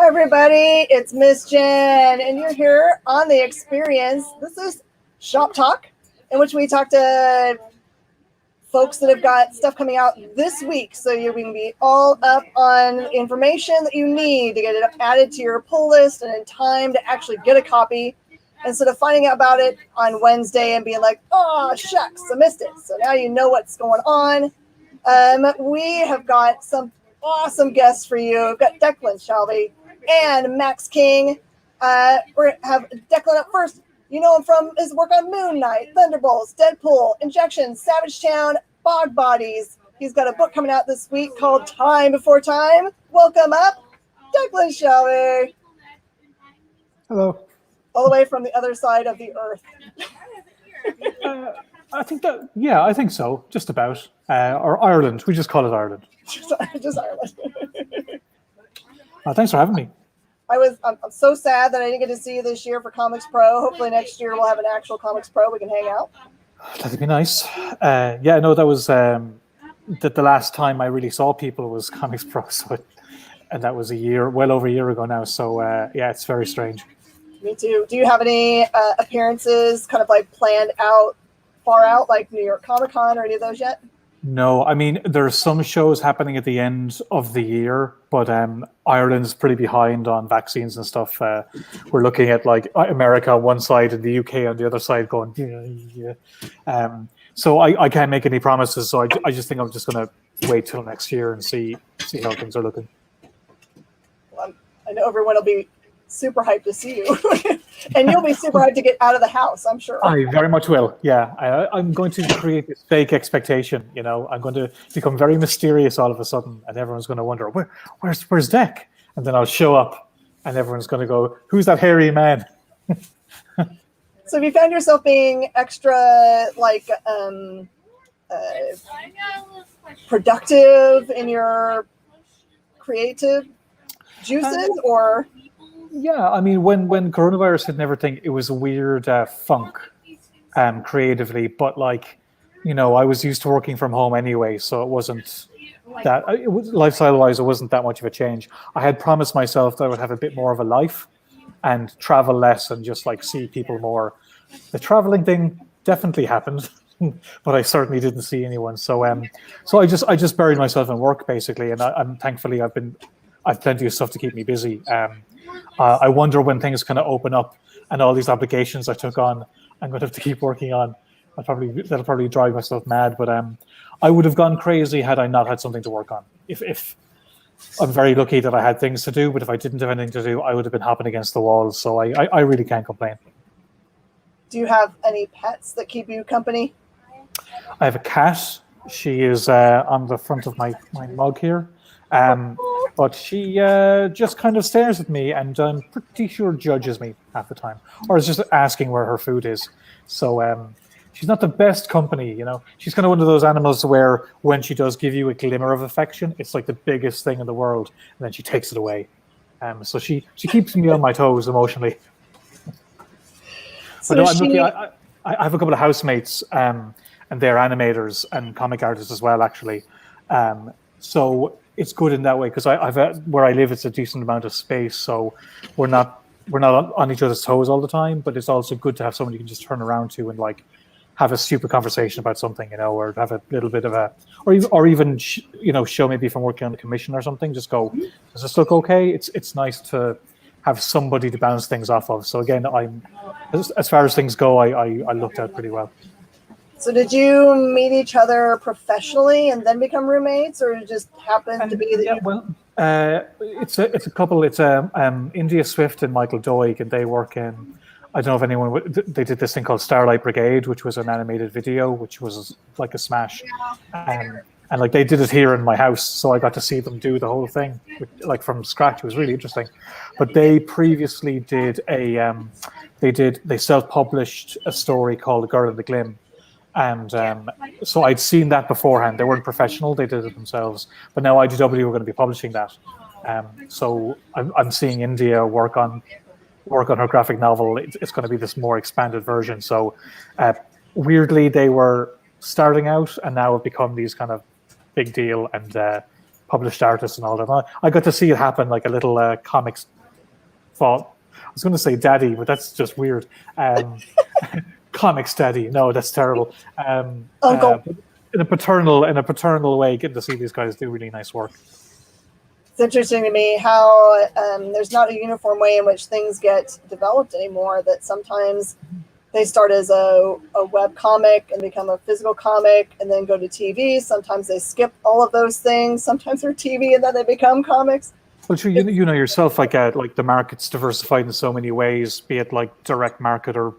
everybody, it's Miss Jen, and you're here on The Experience. This is Shop Talk, in which we talk to folks that have got stuff coming out this week, so you can be all up on information that you need to get it added to your pull list and in time to actually get a copy, instead of finding out about it on Wednesday and being like, oh, shucks, I missed it. So now you know what's going on. We have got some awesome guests for you. We've got Declan Shalvey and Max King. We have Declan up first. You know him from his work on Moon Knight, Thunderbolts, Deadpool, Injection, Savage Town, Bog Bodies. He's got a book coming out this week called Time Before Time. Welcome up, Declan Shalvey. Hello. All the way from the other side of the earth. I think so. Just about. Or Ireland. We just call it Ireland. Just Ireland. Thanks for having me. I'm so sad that I didn't get to see you this year for Comics Pro. Hopefully next year we'll have an actual Comics Pro. We can hang out. That'd be nice. That was the last time I really saw people was Comics Pro. And that was well over a year ago now. So it's very strange. Me too. Do you have any appearances kind of like planned out, far out, like New York Comic Con or any of those yet? No, I mean, there's some shows happening at the end of the year, but Ireland's pretty behind on vaccines and stuff. We're looking at like America on one side and the UK on the other side going, yeah. So I can't make any promises. So I just think I'm just going to wait till next year and see how things are looking. Well, I know everyone will be super hyped to see you. And you'll be super hyped to get out of the house, I'm sure. I very much will, yeah. I'm going to create this fake expectation, I'm going to become very mysterious all of a sudden, and everyone's going to wonder, where's Deck? And then I'll show up, and everyone's going to go, who's that hairy man? So have you found yourself being extra, productive in your creative juices, or... Yeah, I mean, when coronavirus hit and everything, it was a weird funk creatively. But I was used to working from home anyway, so it wasn't that lifestyle-wise, it wasn't that much of a change. I had promised myself that I would have a bit more of a life and travel less and just see people more. The traveling thing definitely happened, but I certainly didn't see anyone. So I just buried myself in work basically, and I'm thankfully I've plenty of stuff to keep me busy. I wonder when things kind of open up and all these applications I took on, I'm going to have to keep working on. That'll probably drive myself mad, but I would have gone crazy had I not had something to work on. If I'm very lucky that I had things to do, but if I didn't have anything to do, I would have been hopping against the walls. So I really can't complain. Do you have any pets that keep you company? I have a cat. She is on the front of my mug here. But she just kind of stares at me and I'm pretty sure judges me half the time, or is just asking where her food is. So she's not the best company, She's kind of one of those animals where when she does give you a glimmer of affection, it's like the biggest thing in the world, and then she takes it away. So she keeps me on my toes emotionally. So but no, I have a couple of housemates, and they're animators and comic artists as well, actually. So it's good in that way because where I live, it's a decent amount of space, so we're not on each other's toes all the time. But it's also good to have someone you can just turn around to and have a stupid conversation about something, or have a little bit of or even show maybe if I'm working on a commission or something. Just go, does this look okay? It's nice to have somebody to bounce things off of. So again, as far as things go, I looked out pretty well. So did you meet each other professionally and then become roommates, or it just happened to be that? Yeah, well, it's a couple. It's India Swift and Michael Doig, and they work in. I don't know if anyone. They did this thing called Starlight Brigade, which was an animated video, which was like a smash, and they did it here in my house, so I got to see them do the whole thing, from scratch. It was really interesting. But they previously did they self-published a story called The Girl in the Glim. And so I'd seen that beforehand. They weren't professional; they did it themselves. But now IDW were going to be publishing that. So I'm seeing India work on her graphic novel. It's going to be this more expanded version. So weirdly, they were starting out, and now have become these kind of big deal and published artists and all that. I got to see it happen, like a little comics thought. I was going to say daddy, but that's just weird. Comics daddy. No, that's terrible. Uncle. But in a paternal way, getting to see these guys do really nice work. It's interesting to me how there's not a uniform way in which things get developed anymore, that sometimes they start as a web comic and become a physical comic and then go to TV. Sometimes they skip all of those things. Sometimes they're TV and then they become comics. Well, sure, you know yourself, like the market's diversified in so many ways, be it like direct market or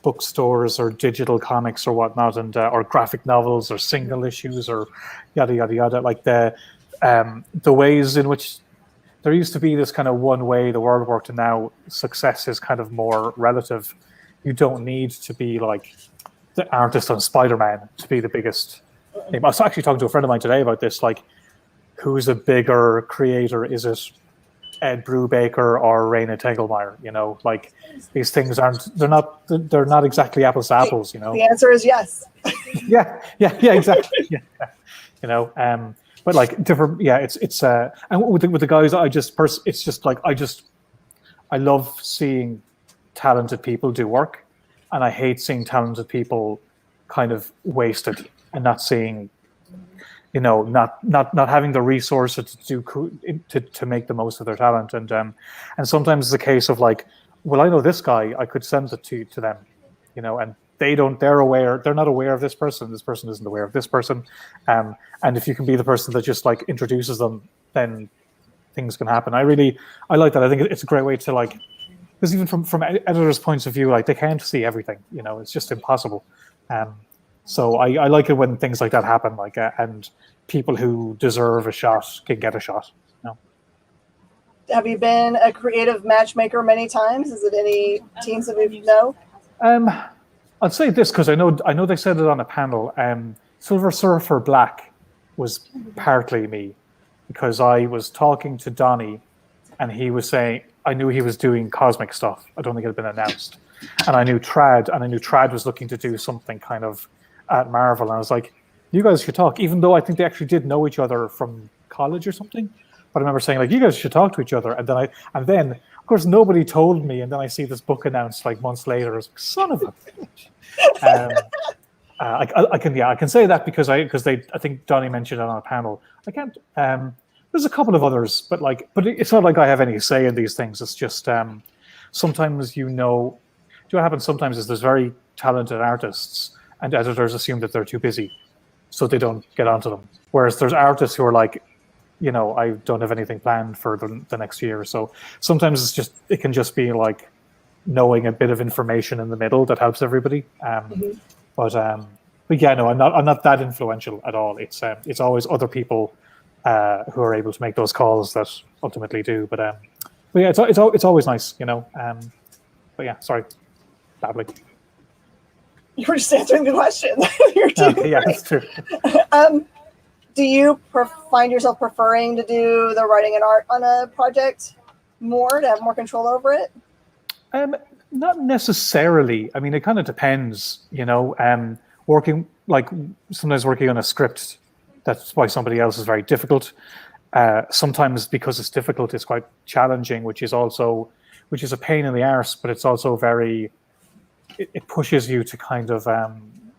bookstores or digital comics or whatnot, and or graphic novels or single issues or yada yada yada. Like the ways in which there used to be this kind of one way the world worked, and now success is kind of more relative. You don't need to be like the artist on Spider-Man to be the biggest name. I was actually talking to a friend of mine today about this, like, who's a bigger creator? Is it Ed Brubaker or Raina Tegelmeier? You know, like, these things they're not exactly apples to apples, you know. The answer is yes. yeah, exactly. Yeah. You know, but like different, it's and with the guys, it's just like I love seeing talented people do work, and I hate seeing talented people kind of wasted and not seeing, you know, not having the resources to make the most of their talent, and sometimes it's a case of like, well, I know this guy, I could send it to them, you know, and they're not aware of this person isn't aware of this person, and if you can be the person that just like introduces them, then things can happen. I like that. I think it's a great way to, like, because even from editors' points of view, like, they can't see everything, you know, it's just impossible. So I like it when things like that happen, like, and people who deserve a shot can get a shot. You know? Have you been a creative matchmaker many times? Is it any teams that we know? I'd say this, because I know they said it on a panel. Silver Surfer Black was partly me, because I was talking to Donnie, and he was saying, I knew he was doing cosmic stuff. I don't think it had been announced. And I knew Trad was looking to do something kind of at Marvel. And I was like, you guys should talk, even though I think they actually did know each other from college or something. But I remember saying, like, you guys should talk to each other. And then of course, nobody told me. And then I see this book announced like months later. I was like, son of a bitch. I can say that because I think Donnie mentioned it on a panel. I can't. There's a couple of others, but it's not like I have any say in these things. It's just sometimes, you know, what happens sometimes is there's very talented artists, and editors assume that they're too busy, so they don't get onto them. Whereas there's artists who are like, you know, I don't have anything planned for the next year. So sometimes it can just be like knowing a bit of information in the middle that helps everybody. But yeah, no, I'm not that influential at all. It's always other people who are able to make those calls that ultimately do. But yeah, it's always nice, you know. But yeah, sorry, babbling. You were just answering the question. Yeah, that's true. Do you find yourself preferring to do the writing and art on a project more, to have more control over it? Not necessarily. I mean, it kind of depends, you know. Sometimes working on a script that's by somebody else is very difficult. Sometimes because it's difficult, it's quite challenging, which is a pain in the arse, but it's also it pushes you to kind of,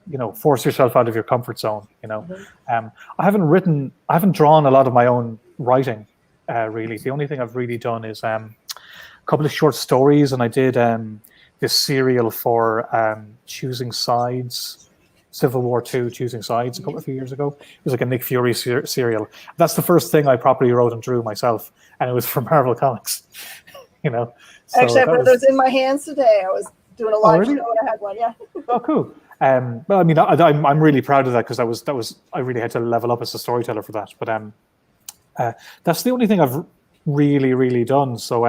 you know, force yourself out of your comfort zone, you know. I haven't drawn a lot of my own writing, really. The only thing I've really done is a couple of short stories, and I did this serial for Choosing Sides, Civil War II, Choosing Sides, a few years ago. It was like a Nick Fury serial. That's the first thing I properly wrote and drew myself, and it was for Marvel Comics, you know. So actually, I put those in my hands today. I was doing a live show and I had one, yeah. Oh, cool. Well, I mean, I'm really proud of that, because I really had to level up as a storyteller for that. But that's the only thing I've really done. So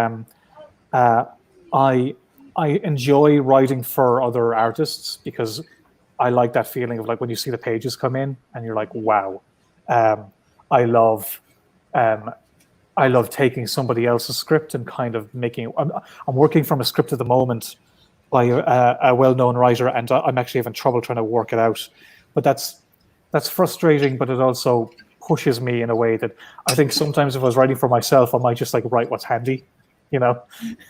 I enjoy writing for other artists, because I like that feeling of like when you see the pages come in and you're like, wow. I love taking somebody else's script and kind of making it. I'm working from a script at the moment by a well-known writer, and I'm actually having trouble trying to work it out. But that's frustrating, but it also pushes me in a way that I think sometimes if I was writing for myself, I might just like write what's handy, you know.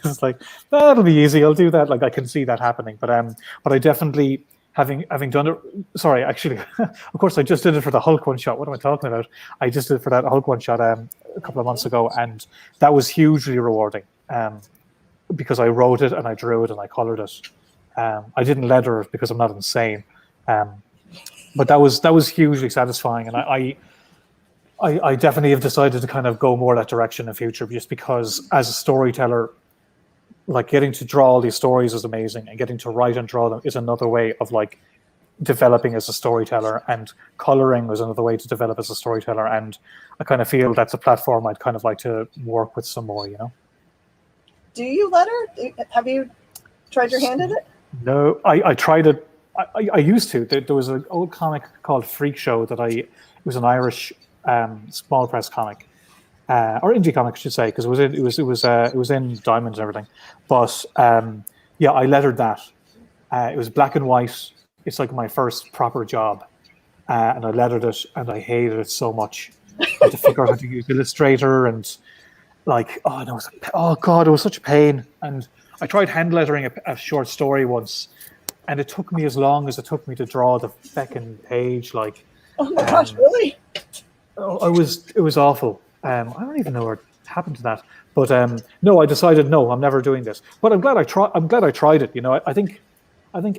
It's like, that'll be easy, I'll do that. Like, I can see that happening. But I definitely, having done it, sorry, actually, of course, I just did it for the Hulk one shot. What am I talking about? I just did it for that Hulk one shot a couple of months ago, and that was hugely rewarding, because I wrote it and I drew it and I colored it. I didn't letter it because I'm not insane, but that was hugely satisfying, and I definitely have decided to kind of go more that direction in future, just because as a storyteller, like, getting to draw all these stories is amazing, and getting to write and draw them is another way of like developing as a storyteller, and coloring is another way to develop as a storyteller. And I kind of feel that's a platform I'd kind of like to work with some more, you know. Do you letter? Have you tried your hand at it? No, I tried it. I used to. There was an old comic called Freak Show it was an Irish small press comic, or indie comic, I should say, because it was in Diamond and everything. But yeah, I lettered that. It was black and white. It's like my first proper job, and I lettered it, and I hated it so much. I had to figure out how to use Illustrator, and like, oh god, it was such a pain. And I tried hand lettering a short story once, and it took me as long as it took me to draw the feckin' page. Like, oh my gosh, really? It was awful. I don't even know what happened to that. But no, I decided no, I'm never doing this. But I'm glad I tried it. You know, I think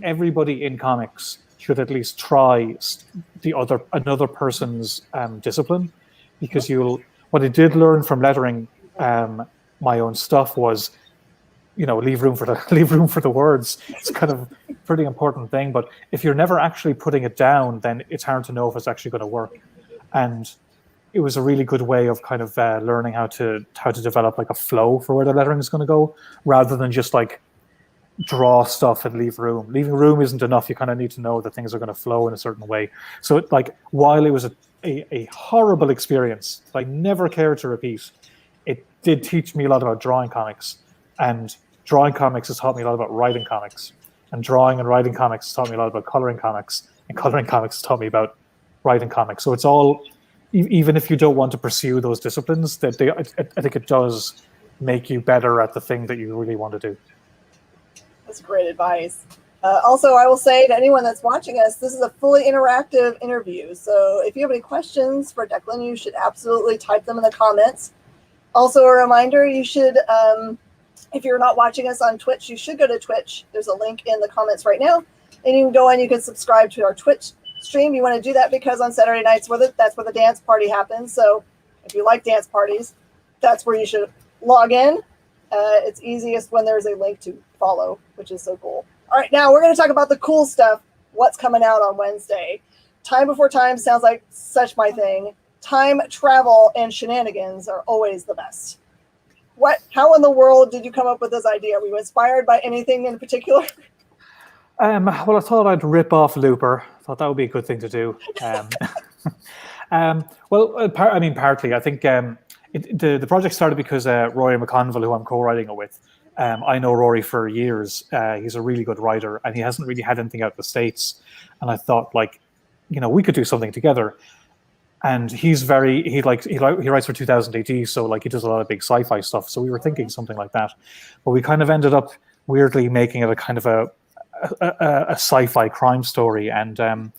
everybody in comics should at least try another person's discipline, because what I did learn from lettering my own stuff was, you know, leave room for the words. It's kind of a pretty important thing. But if you're never actually putting it down, then it's hard to know if it's actually going to work. And it was a really good way of kind of learning how to develop like a flow for where the lettering is going to go, rather than just like draw stuff and leave room. Leaving room isn't enough. You kind of need to know that things are going to flow in a certain way. So while it was a horrible experience, I never cared to repeat, it did teach me a lot about drawing comics. And drawing comics has taught me a lot about writing comics. And drawing and writing comics has taught me a lot about coloring comics. And coloring comics has taught me about writing comics. So it's all, even if you don't want to pursue those disciplines, I think it does make you better at the thing that you really want to do. That's great advice. Also, I will say to anyone that's watching us, this is a fully interactive interview. So if you have any questions for Declan, you should absolutely type them in the comments. Also, a reminder, you should, if you're not watching us on Twitch, you should go to Twitch. There's a link in the comments right now. And you can go in, you can subscribe to our Twitch stream. You want to do that because on Saturday nights, that's where the dance party happens. So if you like dance parties, that's where you should log in. It's easiest when there's a link to follow, which is so cool. All right, now we're going to talk about the cool stuff. What's coming out on Wednesday? Time Before Time sounds like such my thing. Time travel and shenanigans are always the best. How in the world did you come up with this idea? Were you inspired by anything in particular? Well, I thought I'd rip off Looper. I thought that would be a good thing to do. Partly. I think the project started because Rory McConville, who I'm co-writing it with, I know Rory for years. He's a really good writer, and he hasn't really had anything out of the States. And I thought, like, you know, we could do something together. And he writes for 2000 AD, so like he does a lot of big sci-fi stuff. So we were thinking something like that, but we kind of ended up weirdly making it a kind of a sci-fi crime story. And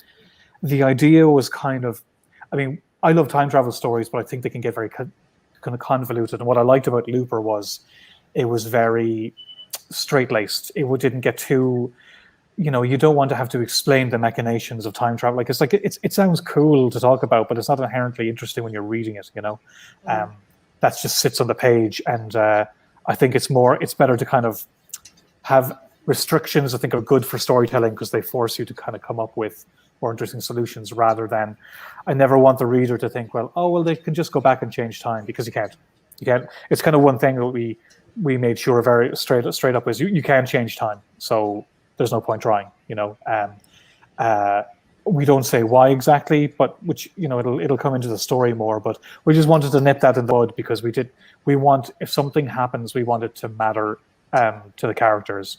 the idea was kind of, I mean, I love time travel stories, but I think they can get very kind of convoluted. And what I liked about Looper was it was very straight-laced. It didn't get too, you know, you don't want to have to explain the machinations of time travel. Like it sounds cool to talk about, but it's not inherently interesting when you're reading it, you know. That just sits on the page. And I think it's better to kind of have restrictions. I think are good for storytelling because they force you to kind of come up with more interesting solutions, rather than, I never want the reader to think, well, they can just go back and change time, because you can't. It's kind of one thing that we made sure very straight up is you can't change time. So there's no point trying, you know. We don't say why exactly, but which, you know, it'll come into the story more. But we just wanted to nip that in the bud, because if something happens, we want it to matter to the characters.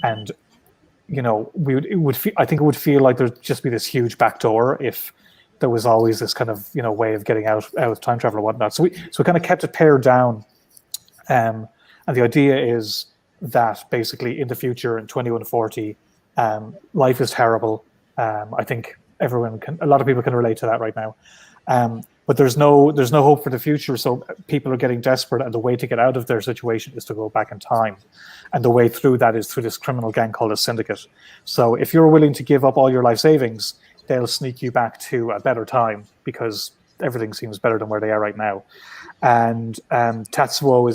And, you know, I think it would feel like there'd just be this huge backdoor if there was always this kind of, you know, way of getting out of time travel or whatnot. So we kind of kept it pared down. And the idea is that basically in the future, in 2140, life is terrible. I think a lot of people can relate to that right now. But there's no hope for the future. So people are getting desperate, and the way to get out of their situation is to go back in time. And the way through that is through this criminal gang called a syndicate. So if you're willing to give up all your life savings, they'll sneak you back to a better time because everything seems better than where they are right now. And Tatsuo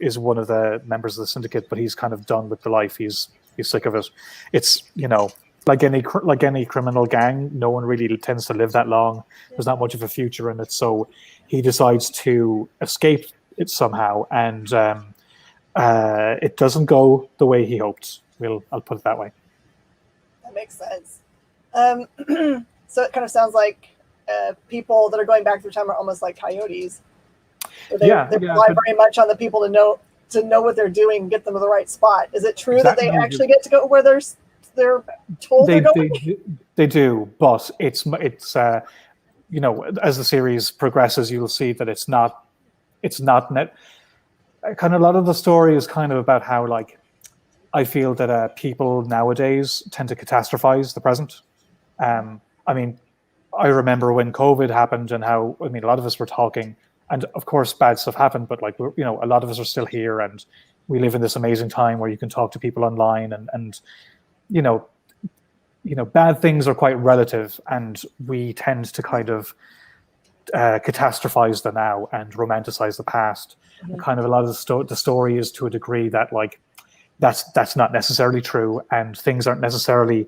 is one of the members of the syndicate, but he's kind of done with the life. He's sick of it. It's, like any criminal gang, no one really tends to live that long. There's not much of a future in it, so he decides to escape it somehow, and it doesn't go the way he hoped. I'll put it that way. That makes sense. So it kind of sounds like people that are going back through time are almost like coyotes. They rely very much on the people to know what they're doing, get them to the right spot. Is it true that they actually get to go where they're told they're going? They do, but it's as the series progresses, you'll see that it's not net. Kind of a lot of the story is kind of about how, like, I feel that people nowadays tend to catastrophize the present. I mean, I remember when COVID happened and how, a lot of us were talking, and of course bad stuff happened, but like, a lot of us are still here, and we live in this amazing time where you can talk to people online, and bad things are quite relative, and we tend to kind of catastrophize the now and romanticize the past. Mm-hmm. And kind of a lot of the story is to a degree that, like, that's not necessarily true, and things aren't necessarily.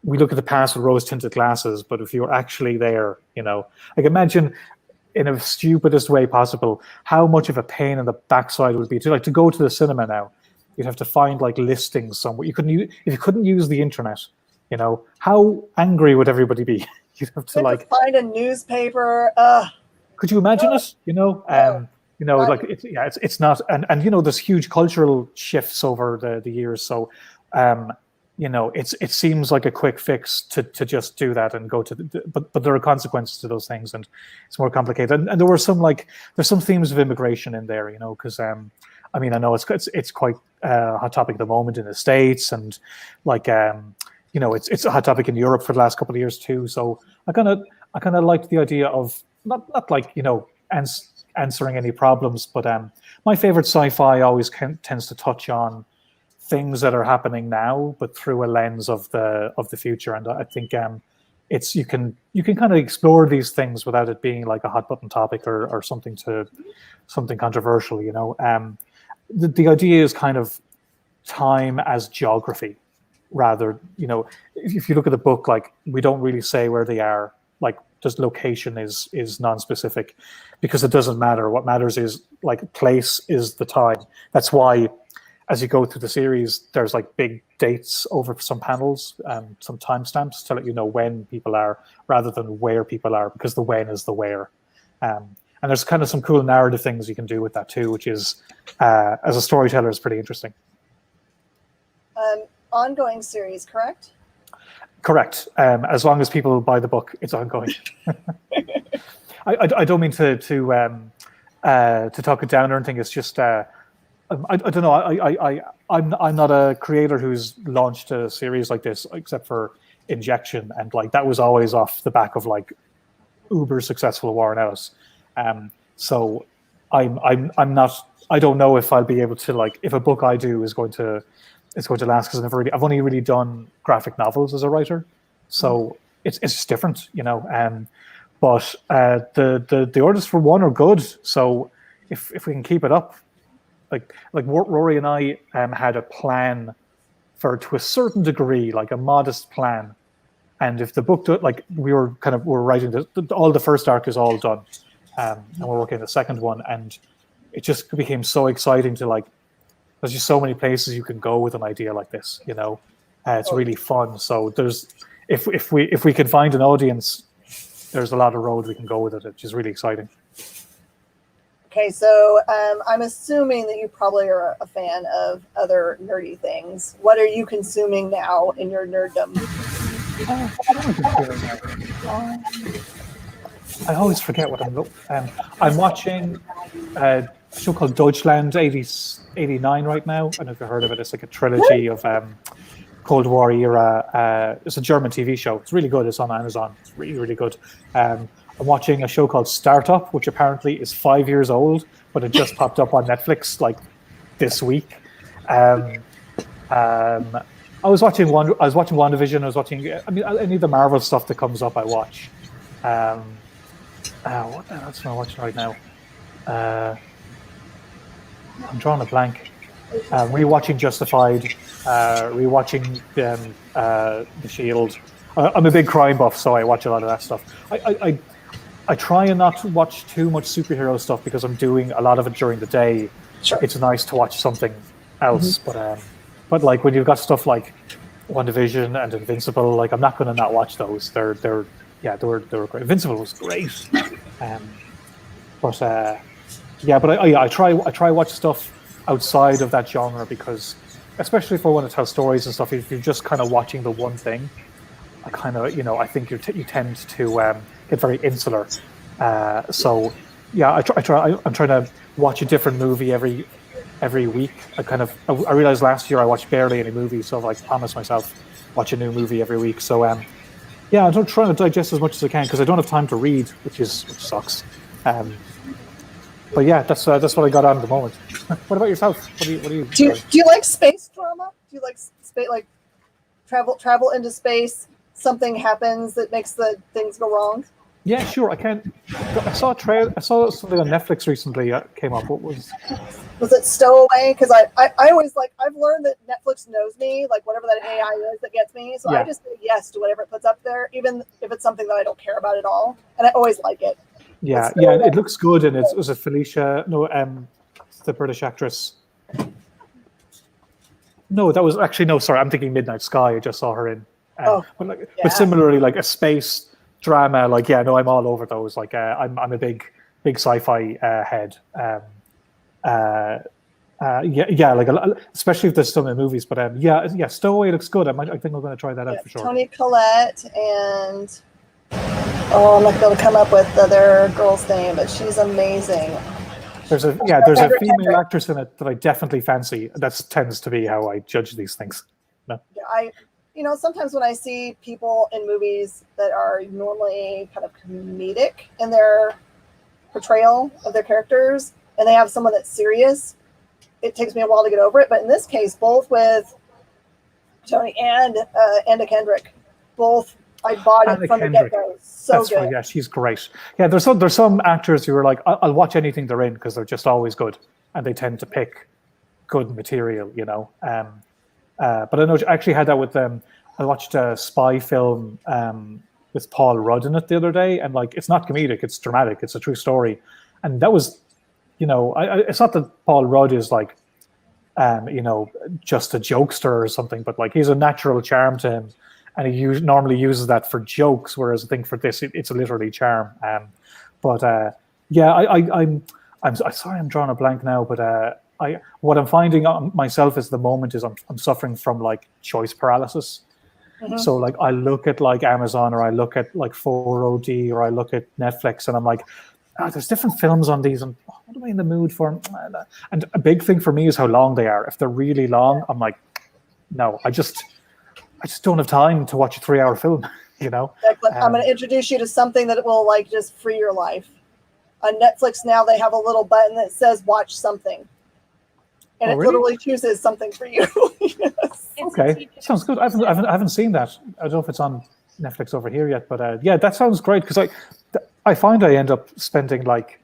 We look at the past with rose-tinted glasses, but if you're actually there, like, imagine in the stupidest way possible how much of a pain in the backside it would be to go to the cinema now. You'd have to find like listings somewhere. If you couldn't use the internet, how angry would everybody be? You'd have to find a newspaper. Could you imagine it? It's not, and there's huge cultural shifts over the years. So, it seems like a quick fix to just do that and go to but there are consequences to those things, and it's more complicated. And there were there's some themes of immigration in there, because I know it's quite a hot topic at the moment in the States, and like it's a hot topic in Europe for the last couple of years too. So I kind of liked the idea of not like answering any problems, but my favorite sci-fi always tends to touch on things that are happening now, but through a lens of the future. And I think it's you can kind of explore these things without it being like a hot button topic or something controversial. The idea is kind of time as geography, rather. If you look at the book, like, we don't really say where they are. Like, just location is non-specific because it doesn't matter. What matters is, like, place is the time. That's why, as you go through the series, there's like big dates over some panels, some timestamps to let you know when people are, rather than where people are, because the when is the where. And there's kind of some cool narrative things you can do with that too, which is, as a storyteller, is pretty interesting. Ongoing series, correct? Correct. As long as people buy the book, it's ongoing. I don't mean to talk it down or anything. It's just I don't know. I'm not a creator who's launched a series like this, except for Injection, and like that was always off the back of like uber successful Warren Ellis. So I'm not. I don't know if I'll be able to, like, if a book I do is going to last, because I've only really done graphic novels as a writer, so it's just different, But the orders for one are good, so if we can keep it up, like Rory and I had a plan to a certain degree, like a modest plan, and if the book we're writing all the first arc is all done, and we're working on the second one, and it just became so exciting to, like, there's just so many places you can go with an idea like this, it's really fun. So if we can find an audience, there's a lot of road we can go with it, which is really exciting. Okay, so I'm assuming that you probably are a fan of other nerdy things. What are you consuming now in your nerddom? I always forget what I'm watching a show called Deutschland 89 right now. I don't know if you've heard of it. It's like a trilogy of Cold War era. It's a German TV show. It's really good. It's on Amazon. It's really, really good. I'm watching a show called Startup, which apparently is 5 years old, but it just popped up on Netflix like this week. I was watching WandaVision. I was watching. I mean, any of the Marvel stuff that comes up, I watch. What else am I watching right now? I'm drawing a blank. Rewatching Justified. Rewatching The Shield. I'm a big crime buff, so I watch a lot of that stuff. I try and not watch too much superhero stuff because I'm doing a lot of it during the day. Sure. It's nice to watch something else, but like when you've got stuff like WandaVision and Invincible, like I'm not going to not watch those. They were great. Invincible was great, but I try watch stuff outside of that genre because, especially if I want to tell stories and stuff, if you're just kind of watching the one thing, I think you tend to get very insular. So yeah, I'm trying to watch a different movie every week. I realized last year I watched barely any movies, so I've like promised myself watch a new movie every week. So yeah, I'm trying to digest as much as I can because I don't have time to read, which sucks. But yeah, that's what I got on at the moment. What about yourself? What do you do you like space drama? Do you like like travel into space? Something happens that makes the things go wrong. Yeah, sure. I saw something on Netflix recently that came up. What was it Stowaway? Because I always I've learned that Netflix knows me, like whatever that AI is that gets me. So I just say yes to whatever it puts up there, even if it's something that I don't care about at all. And I always like it. Yeah, it looks good, and was it Felicia? No, the British actress. No, that was actually no. Sorry, I'm thinking Midnight Sky. I just saw her in. But similarly, like a space drama, like I'm all over those. Like I'm a big sci-fi head. Especially if there's some in movies. But Stowaway looks good. I think I'm going to try that out for sure. Toni Collette and I'm not going to come up with the other girl's name, but she's amazing. There's a female actress in it that I definitely fancy. That tends to be how I judge these things. No? Yeah, sometimes when I see people in movies that are normally kind of comedic in their portrayal of their characters, and they have someone that's serious, it takes me a while to get over it. But in this case, both with Tony and Anna Kendrick, both I bought it from the get-go. That's good. Right, yeah, she's great. Yeah, there's some actors who are like, I'll watch anything they're in because they're just always good, and they tend to pick good material, But I know I actually had that with them. I watched a spy film with Paul Rudd in it the other day, and like it's not comedic, it's dramatic, it's a true story, and that was, it's not that Paul Rudd is like, just a jokester or something, but like he's a natural charm to him, and he normally uses that for jokes, whereas I think for this it's literally charm. I'm sorry, I'm drawing a blank now, but. What I'm finding myself is the moment is I'm suffering from like choice paralysis. Mm-hmm. So like I look at like Amazon or I look at like 4OD or I look at Netflix and I'm like, there's different films on these and what am I in the mood for? And a big thing for me is how long they are. If they're really long, I'm like, no, I just don't have time to watch a 3-hour film, Declan, I'm going to introduce you to something that will like just free your life. On Netflix now they have a little button that says watch something. And it literally chooses something for you. Yes. Okay, sounds good. I haven't seen that. I don't know if it's on Netflix over here yet, but that sounds great because I find I end up spending like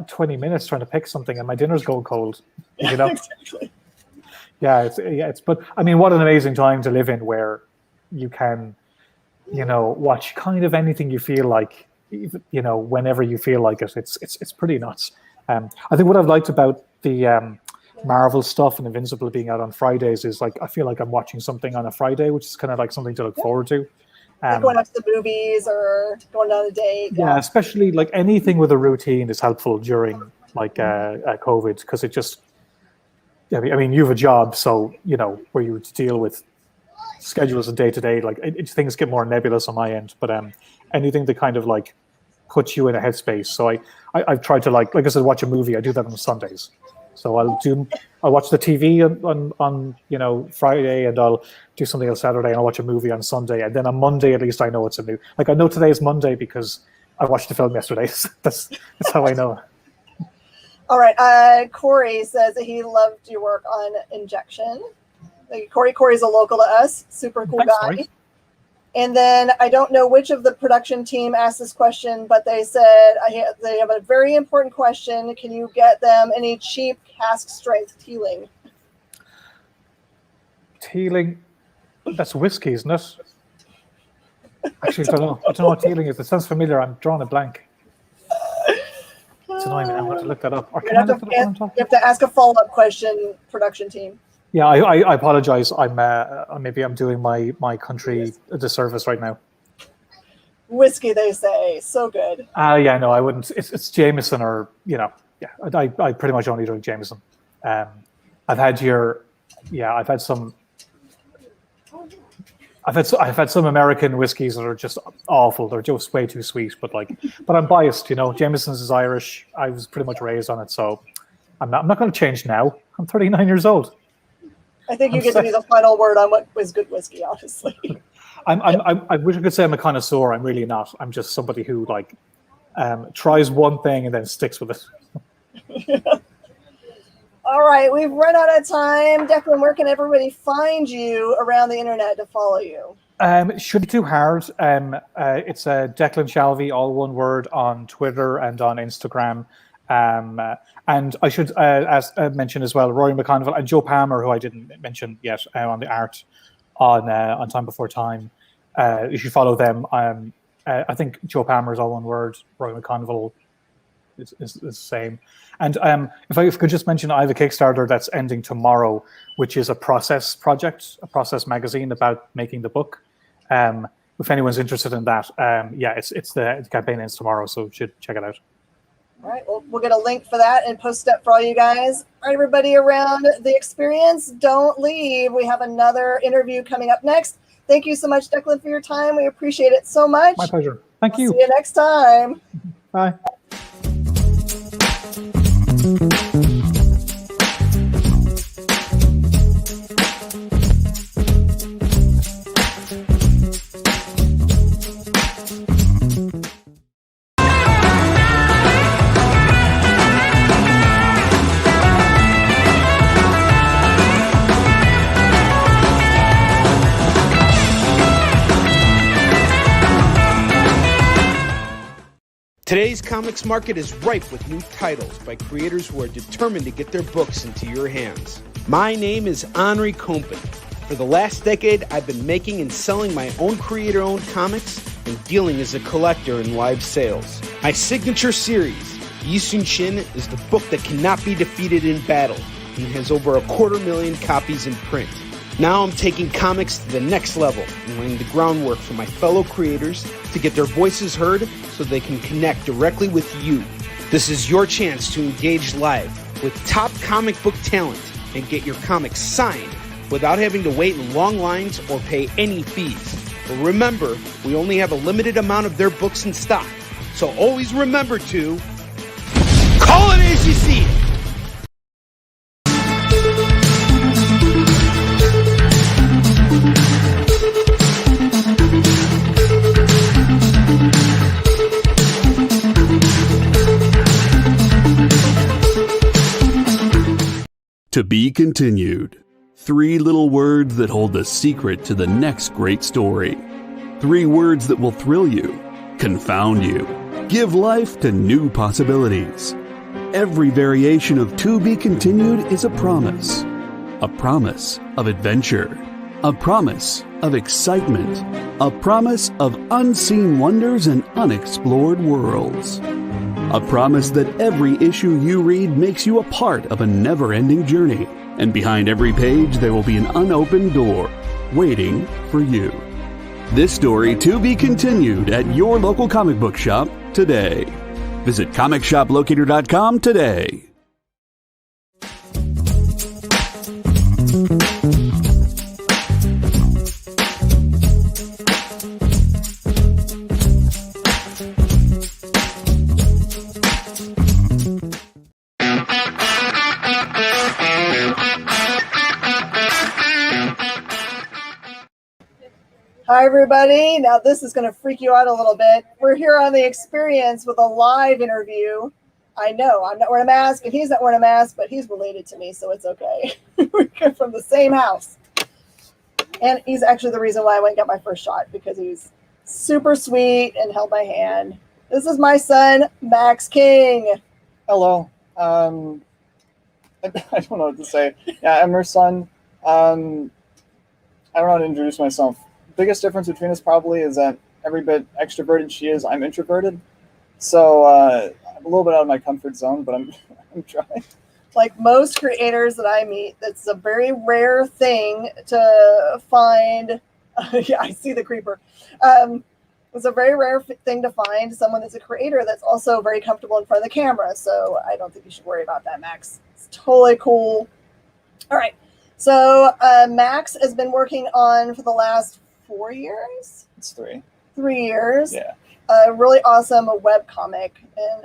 20 minutes trying to pick something, and my dinner's going cold. Exactly. It's but I mean, what an amazing time to live in, where you can, watch kind of anything you feel like, whenever you feel like it. It's pretty nuts. I think what I've liked about the Marvel stuff and Invincible being out on Fridays is like I feel like I'm watching something on a Friday, which is kind of like something to look forward to. Like going out to the movies or going on a date. Yeah, especially like anything with a routine is helpful during like COVID, because it just. I mean, you have a job, so where you deal with schedules and day to day, like things get more nebulous on my end. But anything that kind of like put you in a headspace. So I've tried to like I said, watch a movie. I do that on Sundays. So I'll watch the TV on Friday, and I'll do something on Saturday, and I'll watch a movie on Sunday, and then on Monday at least I know it's a new. Like I know today is Monday because I watched the film yesterday. That's how I know. All right. Corey says that he loved your work on Injection. Corey's a local to us. Super cool guy. Mike. And then I don't know which of the production team asked this question, but they said they have a very important question. Can you get them any cheap cask strength Teeling? Teeling, that's whiskey, isn't it? Actually, I don't know what Teeling is. It sounds familiar. I'm drawing a blank. It's annoying me. I want to look that up. Or can I look that up? You have to ask a follow-up question, production team. Yeah, I apologize. Maybe I'm doing my country a disservice right now. Whiskey, they say, so good. Yeah, no, I wouldn't. It's Jameson, or I pretty much only drink Jameson. I've had some American whiskeys that are just awful. They're just way too sweet. But I'm biased. Jameson's is Irish. I was pretty much raised on it, so I'm not going to change now. I'm 39 years old. I think you get to be the final word on what was good whiskey, honestly. I wish I could say I'm a connoisseur. I'm really not. I'm just somebody who tries one thing and then sticks with it. All right, we've run out of time. Declan, where can everybody find you around the internet to follow you? Shouldn't be too hard. It's Declan Shalvey, all one word, on Twitter and on Instagram. And I should mention as well Rory McConville and Joe Palmer, who I didn't mention yet, on the art on Time Before Time. You should follow them. I think Joe Palmer is all one word. Rory McConville is the same. And if I could just mention, I have a Kickstarter that's ending tomorrow, which is a process project, a process magazine about making the book. If anyone's interested in that, it's the campaign ends tomorrow, so you should check it out. All right, well, we'll get a link for that and post it for all you guys. All right, everybody around the experience, don't leave. We have another interview coming up next. Thank you so much, Declan, for your time. We appreciate it so much. My pleasure. Thank you. See you next time. Bye. Today's comics market is ripe with new titles by creators who are determined to get their books into your hands. My name is Henri Compen. For the last decade, I've been making and selling my own creator-owned comics and dealing as a collector in live sales. My signature series, Yi Sun Shin, is the book that cannot be defeated in battle and has over 250,000 copies in print. Now I'm taking comics to the next level and laying the groundwork for my fellow creators to get their voices heard so they can connect directly with you. This is your chance to engage live with top comic book talent and get your comics signed without having to wait in long lines or pay any fees. But remember, we only have a limited amount of their books in stock, so always remember to call it as you see it. To be continued. 3 little words that hold the secret to the next great story. 3 words that will thrill you, confound you, give life to new possibilities. Every variation of To Be Continued is a promise of adventure, a promise of excitement, a promise of unseen wonders and unexplored worlds. A promise that every issue you read makes you a part of a never-ending journey. And behind every page, there will be an unopened door waiting for you. This story to be continued at your local comic book shop today. Visit comicshoplocator.com today. Hi, everybody. Now, this is going to freak you out a little bit. We're here on The Experience with a live interview. I know I'm not wearing a mask and he's not wearing a mask, but he's related to me, so it's okay. We come from the same house. And he's actually the reason why I went and got my first shot, because he's super sweet and held my hand. This is my son, Max King. Hello. I don't know what to say. Yeah, I'm her son. I don't know how to introduce myself. Biggest difference between us probably is that every bit extroverted she is, I'm introverted. So I'm a little bit out of my comfort zone, but I'm trying. Like most creators that I meet, that's a very rare thing to find. Yeah, I see the creeper. It's a very rare thing to find someone that's a creator that's also very comfortable in front of the camera. So I don't think you should worry about that, Max. It's totally cool. All right. So Max has been working on for the last 4 years. It's 3. 3 years. Yeah. A really awesome webcomic. And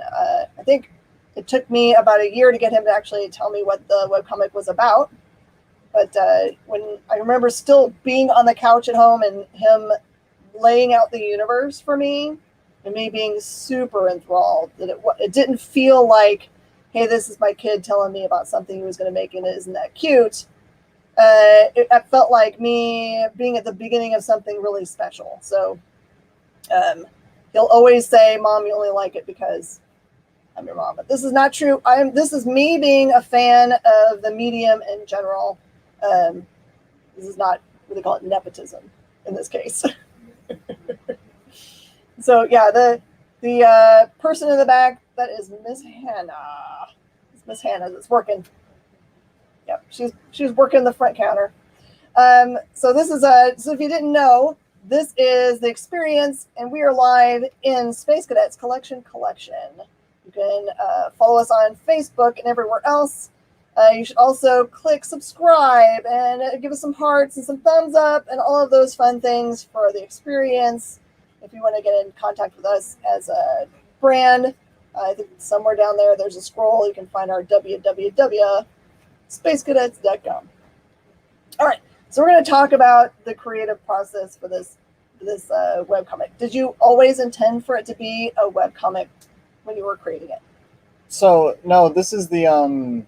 I think it took me about a year to get him to actually tell me what the webcomic was about. But when I remember still being on the couch at home and him laying out the universe for me and me being super enthralled, that it didn't feel like, hey, this is my kid telling me about something he was going to make and isn't that cute. It felt like me being at the beginning of something really special. So he'll always say, Mom, you only like it because I'm your mom. But this is not true. This is me being a fan of the medium in general. This is not what they call it, nepotism in this case. So yeah, the person in the back, that is Miss Hannah. It's Miss Hannah that's working. Yep, she's working the front counter. So this is so if you didn't know, this is The Experience, and we are live in Space Cadets Collection. You can follow us on Facebook and everywhere else. You should also click subscribe and give us some hearts and some thumbs up and all of those fun things for The Experience. If you want to get in contact with us as a brand, I think somewhere down there there's a scroll. You can find our www.spacecadets.com. All right, so we're going to talk about the creative process for this webcomic. Did you always intend for it to be a webcomic when you were creating it? So no, this is the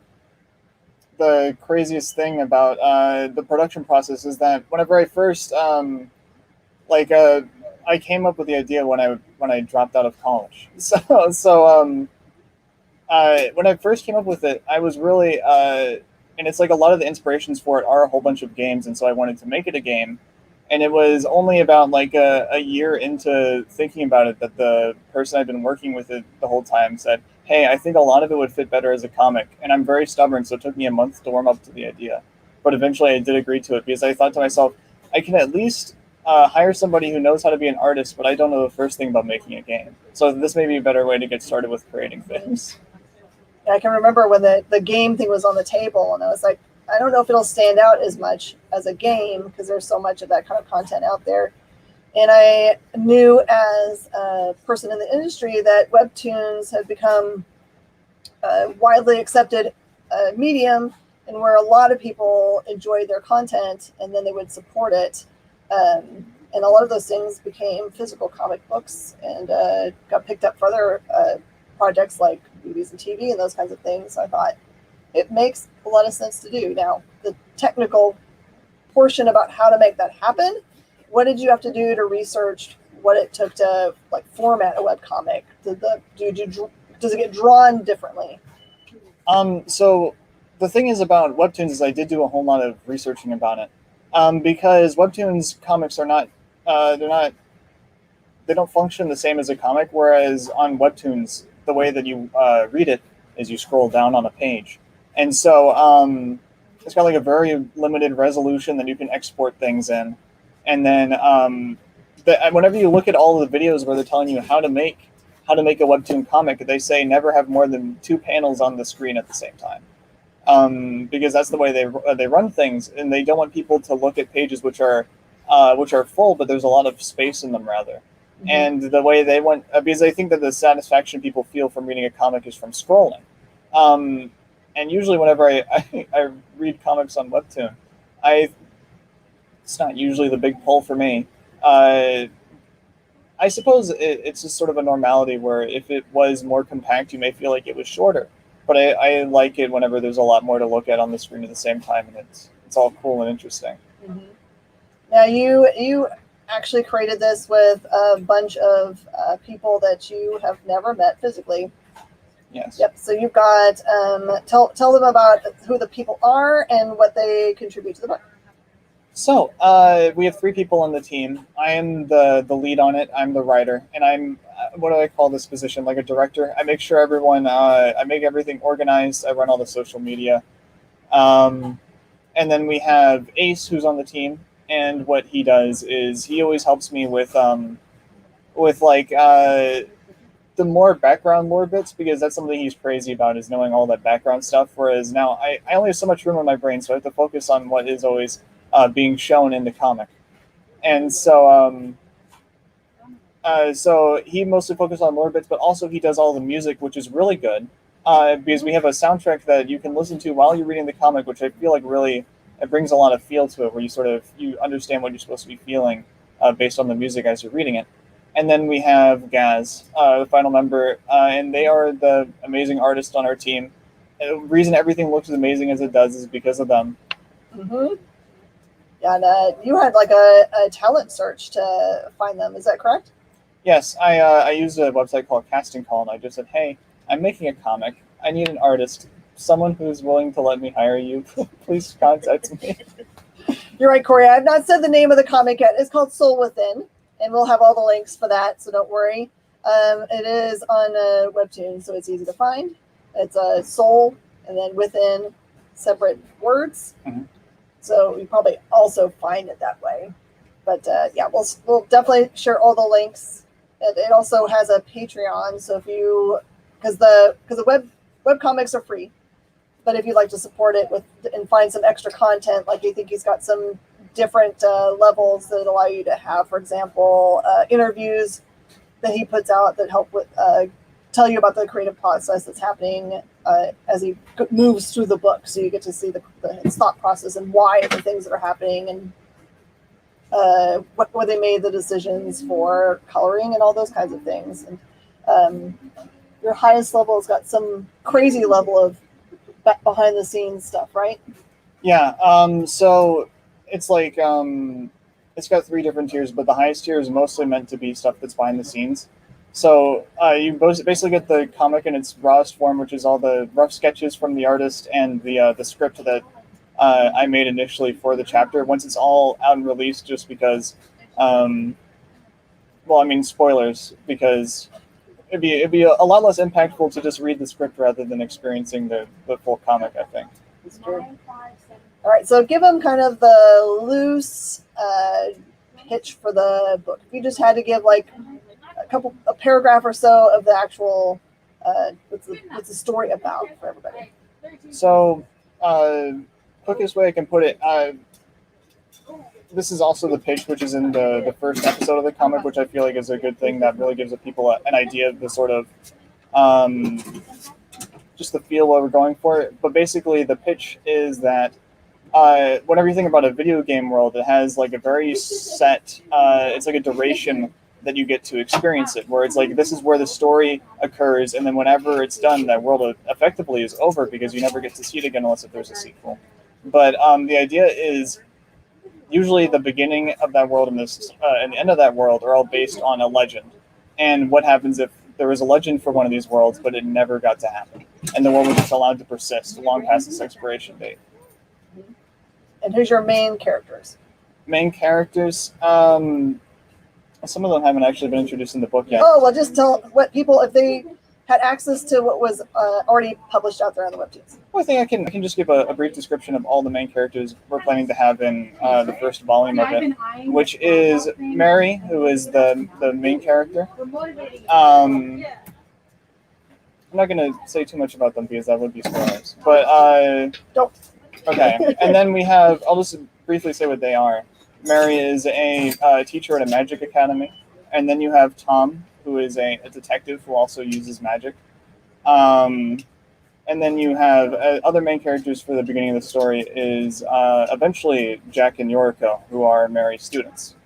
craziest thing about the production process is that whenever I first I came up with the idea when I dropped out of college. So when I first came up with it, I was really and it's like a lot of the inspirations for it are a whole bunch of games, and so I wanted to make it a game. And it was only about like a year into thinking about it that the person I'd been working with it the whole time said, hey, I think a lot of it would fit better as a comic. And I'm very stubborn, so it took me a month to warm up to the idea. But eventually I did agree to it because I thought to myself, I can at least hire somebody who knows how to be an artist, but I don't know the first thing about making a game. So this may be a better way to get started with creating things. I can remember when the game thing was on the table, and I was like, I don't know if it'll stand out as much as a game because there's so much of that kind of content out there. And I knew as a person in the industry that Webtoons had become a widely accepted medium, and where a lot of people enjoyed their content and then they would support it. And a lot of those things became physical comic books and got picked up for other projects like movies and TV and those kinds of things. So I thought it makes a lot of sense to do. Now, the technical portion about how to make that happen, what did you have to do to research what it took to like format a webcomic? Does it get drawn differently? So the thing is about Webtoons is I did do a whole lot of researching about it. Because Webtoons comics are not, they don't function the same as a comic, whereas on Webtoons, the way that you read it is you scroll down on a page. And so it's got like a very limited resolution that you can export things in. And then whenever you look at all of the videos where they're telling you how to make a Webtoon comic, they say never have more than 2 panels on the screen at the same time. Because that's the way they run things, and they don't want people to look at pages which are full, but there's a lot of space in them rather. Mm-hmm. And the way they want, because they think that the satisfaction people feel from reading a comic is from scrolling. And usually whenever I read comics on Webtoon, it's not usually the big pull for me. I suppose it's just sort of a normality where if it was more compact, you may feel like it was shorter. But I like it whenever there's a lot more to look at on the screen at the same time, and it's all cool and interesting. Mm-hmm. Now you actually created this with a bunch of people that you have never met physically. Yes. Yep. So you've got tell them about who the people are and what they contribute to the book. So we have 3 people on the team. I am the lead on it. I'm the writer, and I'm what do I call this position? Like a director. I make sure everyone. I make everything organized. I run all the social media, and then we have Ace, who's on the team. And what he does is he always helps me with like the more background lore bits, because that's something he's crazy about, is knowing all that background stuff. Whereas now I only have so much room in my brain, so I have to focus on what is always being shown in the comic. And so so he mostly focuses on lore bits, but also he does all the music, which is really good because we have a soundtrack that you can listen to while you're reading the comic, which I feel like really it brings a lot of feel to it, where you understand what you're supposed to be feeling based on the music as you're reading it. And then we have Gaz, the final member, and they are the amazing artists on our team. And the reason everything looks as amazing as it does is because of them. Mm-hmm. And you had like a talent search to find them. Is that correct? Yes, I used a website called Casting Call, and I just said, hey, I'm making a comic. I need an artist. Someone who's willing to let me hire you. Please contact me. You're right, Corey. I have not said the name of the comic yet. It's called Soul Within, and we'll have all the links for that, so don't worry. It is on Webtoons, so it's easy to find. It's Soul, and then Within, separate words. Mm-hmm. So you probably also find it that way. But yeah, we'll definitely share all the links. It also has a Patreon, so if you, because the web comics are free, but if you'd like to support it and find some extra content, like you think he's got some different levels that allow you to have, for example, interviews that he puts out that help with tell you about the creative process that's happening as he moves through the book. So you get to see his thought process and why the things that are happening and what they made the decisions for coloring and all those kinds of things. And your highest level has got some crazy level of behind the scenes stuff, right? Yeah. So it's like it's got 3 different tiers, but the highest tier is mostly meant to be stuff that's behind the scenes. So you basically get the comic in its rawest form, which is all the rough sketches from the artist and the script that I made initially for the chapter. Once it's all out and released, just because, spoilers, because it'd be a lot less impactful to just read the script rather than experiencing the full comic, I think. That's true. All right, so give them kind of the loose pitch for the book. If you just had to give like a paragraph or so of the actual what's the story about for everybody. So, quickest way I can put it, this is also the pitch, which is in the first episode of the comic, which I feel like is a good thing that really gives the people an idea of the sort of just the feel what we're going for. But basically, the pitch is that whenever you think about a video game world, it has like a very set, it's like a duration that you get to experience it, where it's like this is where the story occurs, and then whenever it's done, that world effectively is over because you never get to see it again unless if there's a sequel. But the idea is usually the beginning of that world and the end of that world are all based on a legend. And what happens if there was a legend for one of these worlds, but it never got to happen, and the world was just allowed to persist long past its expiration date. And who's your main characters? Main characters, some of them haven't actually been introduced in the book yet. Oh, well, just tell what people, if they had access to what was already published out there on the Webtoons. Well, I think I can just give a brief description of all the main characters we're planning to have in the first volume of it, which is Mary, who is the main character. I'm not going to say too much about them because that would be spoilers. But Don't. Okay, and then we have, I'll just briefly say what they are. Mary is a teacher at a magic academy, and then you have Tom, who is a detective who also uses magic. And then you have other main characters for the beginning of the story is eventually Jack and Yoriko, who are Mary's students.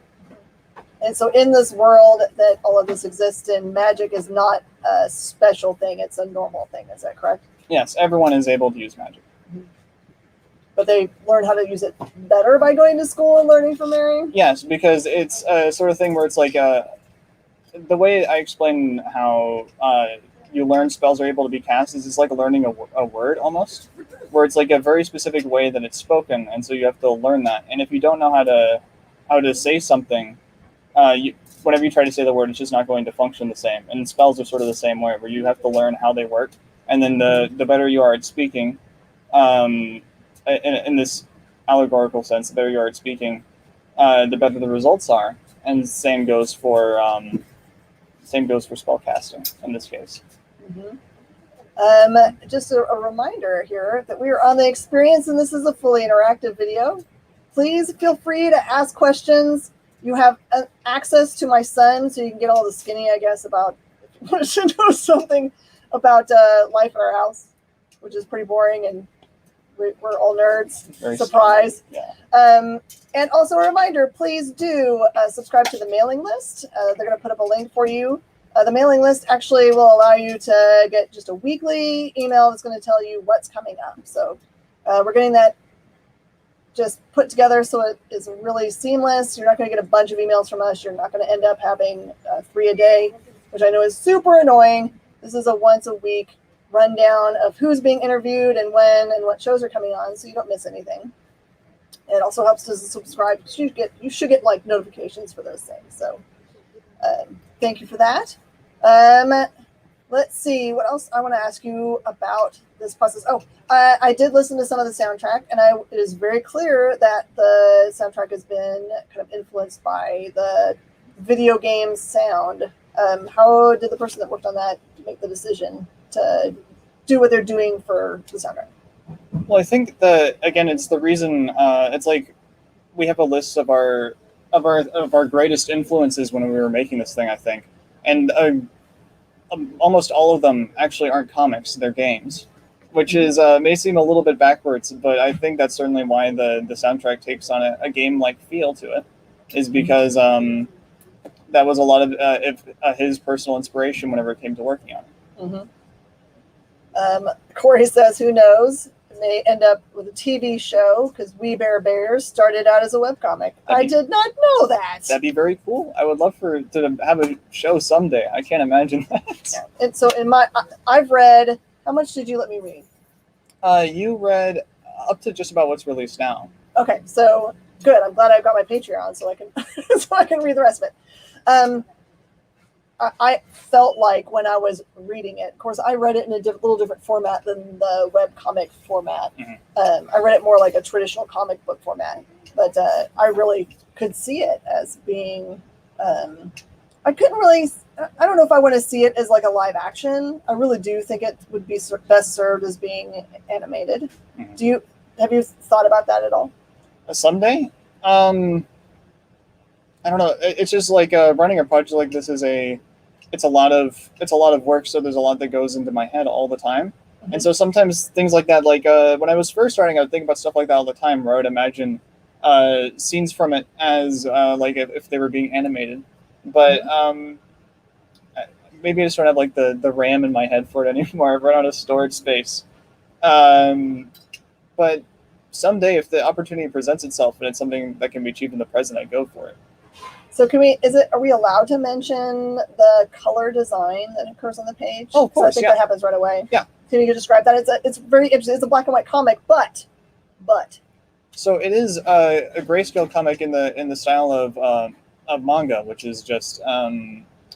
And so in this world that all of this exists in, magic is not a special thing. It's a normal thing. Is that correct? Yes, everyone is able to use magic. But they learn how to use it better by going to school and learning from Mary? Yes, because it's a sort of thing where it's like the way I explain how you learn spells are able to be cast is it's like learning a word almost, where it's like a very specific way that it's spoken, and so you have to learn that. And if you don't know how to say something, whenever you try to say the word, it's just not going to function the same. And spells are sort of the same way, where you have to learn how they work, and then the better you are at speaking, in this allegorical sense, the better you are at speaking, the better the results are. And the same goes for spellcasting in this case. Just a reminder here that we are on the experience, and this is a fully interactive video. Please feel free to ask questions. You have access to my son, so you can get all the skinny, I guess, about if you want to know something about life in our house, which is pretty boring, and we're all nerds. Very Surprise. Yeah. And also a reminder, please do subscribe to the mailing list. They're going to put up a link for you. The mailing list actually will allow you to get just a weekly email that's going to tell you what's coming up. So we're getting that just put together so it is really seamless. You're not going to get a bunch of emails from us. You're not going to end up having 3 a day, which I know is super annoying. This is a once a week rundown of who's being interviewed and when and what shows are coming on, so you don't miss anything. It also helps to subscribe. You should get like notifications for those things. So thank you for that. Let's see what else I want to ask you about this process. I did listen to some of the soundtrack, and it is very clear that the soundtrack has been kind of influenced by the video game sound. How did the person that worked on that make the decision to do what they're doing for the soundtrack? Well, I think that again, it's the reason. It's like we have a list of our greatest influences when we were making this thing. I think, and almost all of them actually aren't comics; they're games, which is may seem a little bit backwards, but I think that's certainly why the soundtrack takes on a game-like feel to it, is because that was a lot of his personal inspiration whenever it came to working on it. Corey says, who knows? And they end up with a TV show because We Bear Bears started out as a webcomic. I did not know that. That'd be very cool. I would love to have a show someday. I can't imagine that. Yeah. And so I've read, how much did you let me read? You read up to just about what's released now. Okay, so good. I'm glad I've got my Patreon so I can read the rest of it. I felt like when I was reading it, of course, I read it in a little different format than the webcomic format. Mm-hmm. I read it more like a traditional comic book format, but I really could see it as being, I couldn't really, I don't know if I want to see it as like a live action. I really do think it would be best served as being animated. Mm-hmm. Have you thought about that at all? Someday? I don't know. It's just like running a project like this is it's a lot of work. So there's a lot that goes into my head all the time. Mm-hmm. And so sometimes things like that, like when I was first starting, I would think about stuff like that all the time, where I would imagine scenes from it as like if they were being animated. But maybe I just don't have like the RAM in my head for it anymore. I've run out of storage space. But someday, if the opportunity presents itself and it's something that can be achieved in the present, I'd go for it. So are we allowed to mention the color design that occurs on the page? Oh, of course, I think that happens right away. Yeah. Can you describe that? It's very interesting. It's a black and white comic, but. So it is a grayscale comic in the style of manga, which is just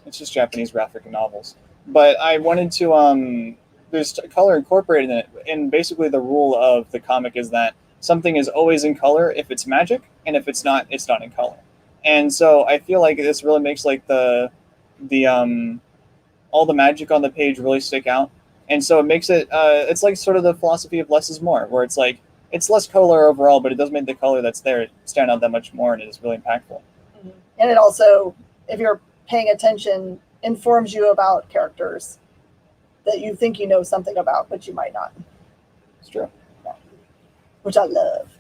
it's just Japanese graphic novels. But I wanted to there's color incorporated in it, and basically the rule of the comic is that something is always in color if it's magic, and if it's not in color. And so I feel like this really makes like the all the magic on the page really stick out. And so it makes it it's like sort of the philosophy of less is more, where it's like it's less color overall, but it does make the color that's there stand out that much more, and it is really impactful. Mm-hmm. And it also, if you're paying attention, informs you about characters that you think you know something about, but you might not. It's true. Yeah. Which I love.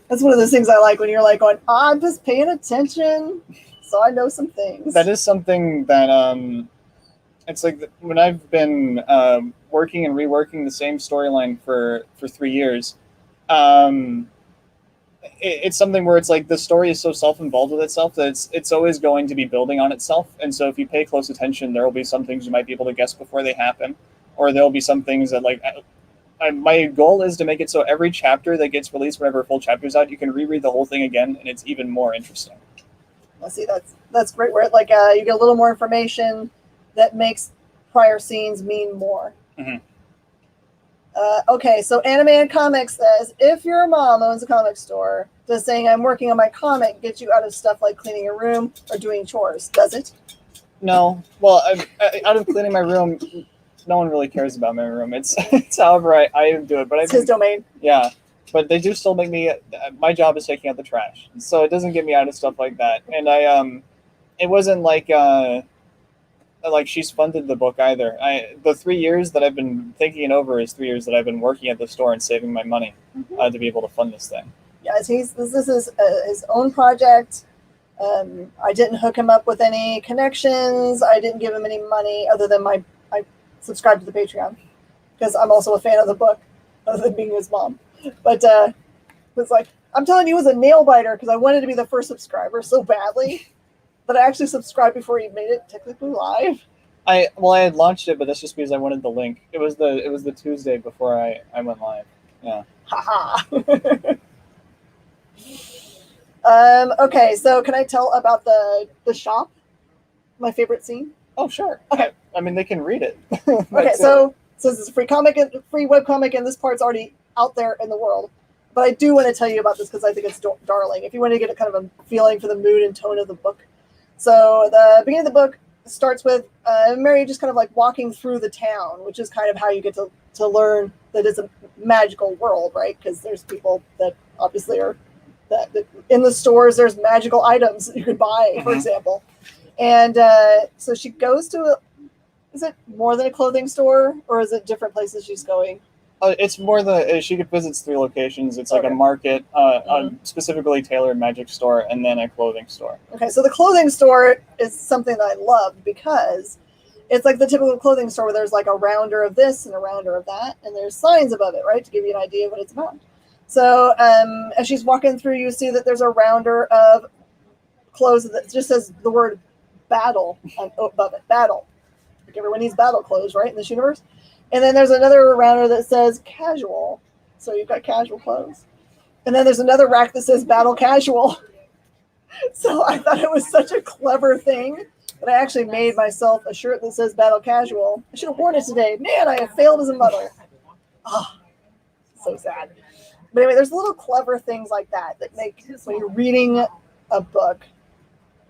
That's one of those things I like when you're like going, I'm just paying attention. so I know some things. That is something that it's like when I've been working and reworking the same storyline for 3 years. It's something where it's like the story is so self-involved with itself that it's always going to be building on itself. And so if you pay close attention, there will be some things you might be able to guess before they happen, or there'll be some things that like. My goal is to make it so every chapter that gets released, whenever a full chapter's out, you can reread the whole thing again, and it's even more interesting. Well, see, that's great. Where like you get a little more information that makes prior scenes mean more. Mm-hmm. Okay, so Anime and Comics says, if your mom owns a comic store, does saying I'm working on my comic get you out of stuff like cleaning your room or doing chores? Does it? No. Well, out of cleaning my room, no one really cares about my room. It's however I do it. But It's his domain. Yeah. But they do still make me. My job is taking out the trash, so it doesn't get me out of stuff like that. And it wasn't like she's funded the book either. The 3 years that I've been thinking it over is 3 years that I've been working at the store and saving my money to be able to fund this thing. Yes, this is his own project. I didn't hook him up with any connections. I didn't give him any money other than I subscribed to the Patreon because I'm also a fan of the book, other than being his mom. But it was like, I'm telling you, it was a nail biter because I wanted to be the first subscriber so badly. But I actually subscribed before he made it technically live. I had launched it, but that's just because I wanted the link. It was the Tuesday before I went live. Yeah. Haha. Okay, so can I tell about the shop? My favorite scene. Oh sure. Okay. I mean, they can read it. Okay, so this is a free webcomic, and this part's already out there in the world. But I do want to tell you about this because I think it's darling. If you want to get a kind of a feeling for the mood and tone of the book. So the beginning of the book starts with Mary just kind of like walking through the town, which is kind of how you get to learn that it's a magical world, right? Because there's people that obviously are that in the stores. There's magical items that you can buy, for example. And so she goes to is it more than a clothing store, or is it different places she's going? It's more she visits 3 locations. It's like a market, a specifically tailored magic store, and then a clothing store. Okay, so the clothing store is something that I love because it's like the typical clothing store where there's like a rounder of this and a rounder of that, and there's signs above it, right, to give you an idea of what it's about. So as she's walking through, you see that there's a rounder of clothes that just says the word battle above it. Battle. Like everyone needs battle clothes, right, in this universe? And then there's another rounder that says casual. So you've got casual clothes. And then there's another rack that says battle casual. So I thought it was such a clever thing that I actually made myself a shirt that says battle casual. I should have worn it today. Man, I have failed as a mother. Oh, so sad. But anyway, there's little clever things like that make, when you're reading a book,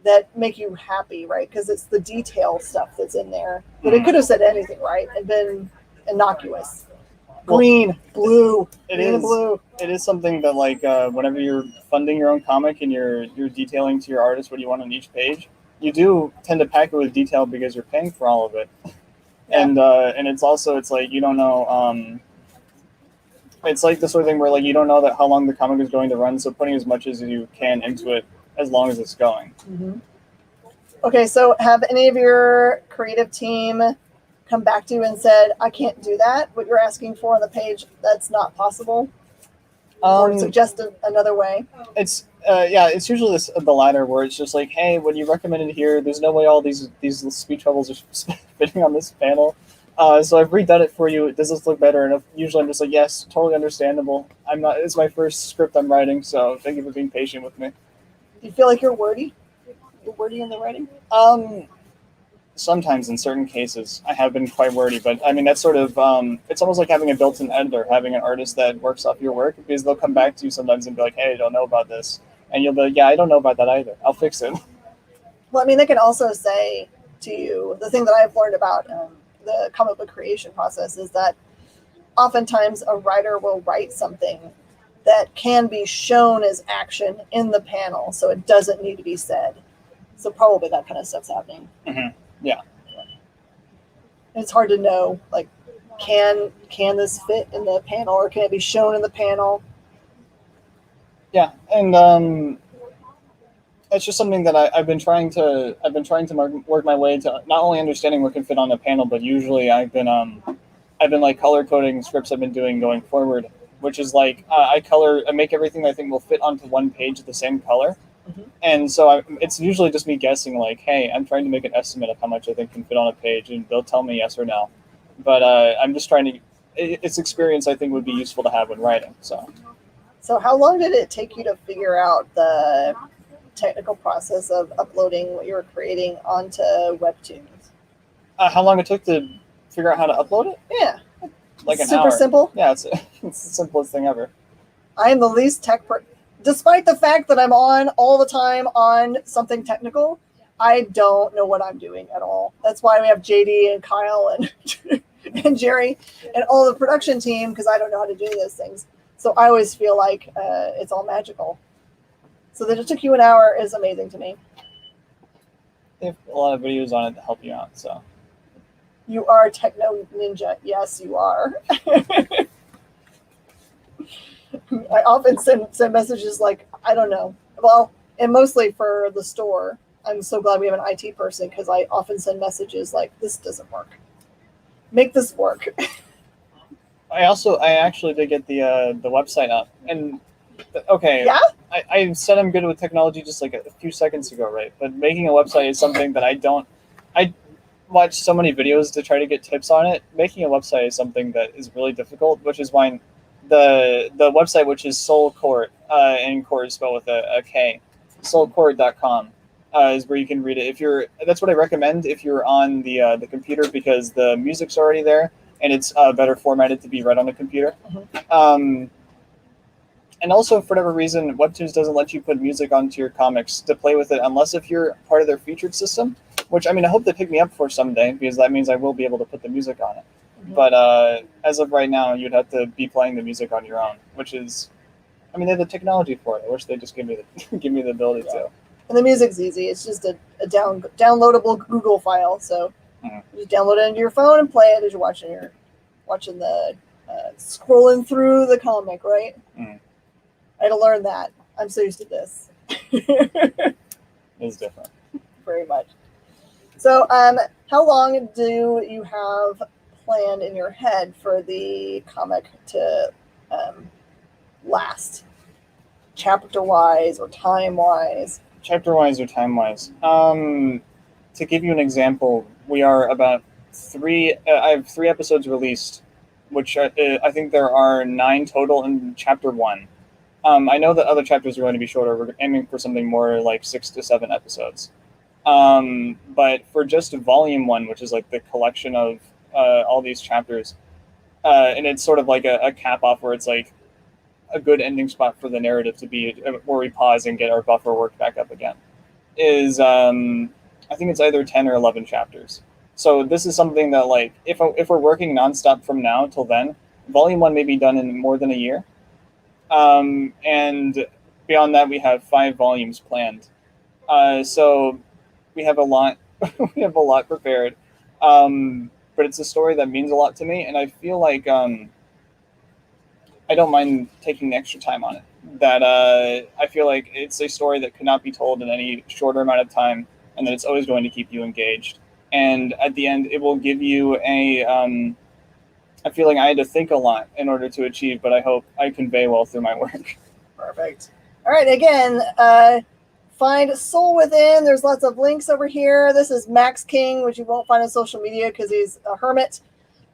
that make you happy, right? Because it's the detail stuff that's in there. But it could have said anything, right? And been innocuous. Green, blue, green and blue. It is something that, like, whenever you're funding your own comic and you're detailing to your artist what you want on each page, you do tend to pack it with detail because you're paying for all of it. Yeah. And it's also, it's like, you don't know, it's like the sort of thing where, like, you don't know that how long the comic is going to run, so putting as much as you can into it as long as it's going. Mm-hmm. Okay, so have any of your creative team come back to you and said, I can't do that, what you're asking for on the page, that's not possible? Or suggest another way? It's usually the latter, where it's just like, hey, what you recommended here, there's no way all these speech bubbles are fitting on this panel. So I've redone it for you. Does this look better? And usually I'm just like, yes, totally understandable. It's my first script I'm writing, so thank you for being patient with me. Do you feel like you're wordy? You're wordy in the writing? Sometimes in certain cases I have been quite wordy, but I mean, that's sort of, it's almost like having a built-in editor, having an artist that works off your work, because they'll come back to you sometimes and be like, hey, I don't know about this. And you'll be like, yeah, I don't know about that either. I'll fix it. Well, I mean, they can also say to you, the thing that I've learned about the comic book creation process is that oftentimes a writer will write something that can be shown as action in the panel, so it doesn't need to be said. So probably that kind of stuff's happening. Mm-hmm. Yeah. It's hard to know, like, can this fit in the panel, or can it be shown in the panel? Yeah, and it's just something that I've been trying to work my way to not only understanding what can fit on a panel, but usually I've been like color coding scripts I've been doing going forward, which is like I make everything I think will fit onto one page the same color. And so it's usually just me guessing, like, hey, I'm trying to make an estimate of how much I think can fit on a page, and they'll tell me yes or no. But I'm just trying to. It's experience I think would be useful to have when writing. So how long did it take you to figure out the technical process of uploading what you were creating onto Webtoons? How long it took to figure out how to upload it? Yeah. Like an Super hour. simple? Yeah, it's the simplest thing ever. I am the least despite the fact that I'm on all the time on something technical, I don't know what I'm doing at all. That's why we have JD and Kyle and and Jerry and all the production team, because I don't know how to do those things. So I always feel like it's all magical. So that it took you an hour is amazing to me. They have a lot of videos on it to help you out. So You are a techno ninja. Yes, you are. I often send messages like, I don't know. Well, and mostly for the store. I'm so glad we have an IT person, because I often send messages like, this doesn't work. Make this work. I actually did get the website up. And okay. Yeah? I said I'm good with technology just like a few seconds ago, right? But making a website is something that I watch so many videos to try to get tips on it. Making a website is something that is really difficult, which is why the website, which is Soulcourt, and Court is spelled with a K, soulcourt.com, is where you can read it. That's what I recommend if you're on the computer, because the music's already there and it's better formatted to be read on the computer. And also, for whatever reason, Webtoons doesn't let you put music onto your comics to play with it, unless if you're part of their featured system, which, I mean, I hope they pick me up for someday, because that means I will be able to put the music on it. But as of right now, you'd have to be playing the music on your own, which is, I mean, they have the technology for it. I wish they'd just give me the ability to. And the music's easy. It's just a downloadable Google file. So you just download it into your phone and play it as you're watching the scrolling through the comic, right? I had to learn that. I'm so used to this. It's different. Very much. So how long do you have planned in your head for the comic to last? Chapter-wise or time-wise? Chapter-wise or time-wise. To give you an example, we are about I have 3 episodes released, which I think there are 9 total in chapter 1. I know that other chapters are going to be shorter. We're aiming for something more like 6 to 7 episodes. But for just volume 1, which is like the collection of all these chapters, and it's sort of like a cap off where it's like a good ending spot for the narrative to be, where we pause and get our buffer worked back up again, is I think it's either 10 or 11 chapters. So this is something that, like, if we're working nonstop from now till then, volume 1 may be done in more than a year. And beyond that, we have 5 volumes planned. So we have a lot, we have a lot prepared. But it's a story that means a lot to me, and I feel like I don't mind taking the extra time on it. That I feel like it's a story that could not be told in any shorter amount of time, and that it's always going to keep you engaged. And at the end, it will give you a feeling I had to think a lot in order to achieve, but I hope I convey well through my work. Perfect. All right, again, find Soul Within. There's lots of links over here. This is Max King, which you won't find on social media because he's a hermit.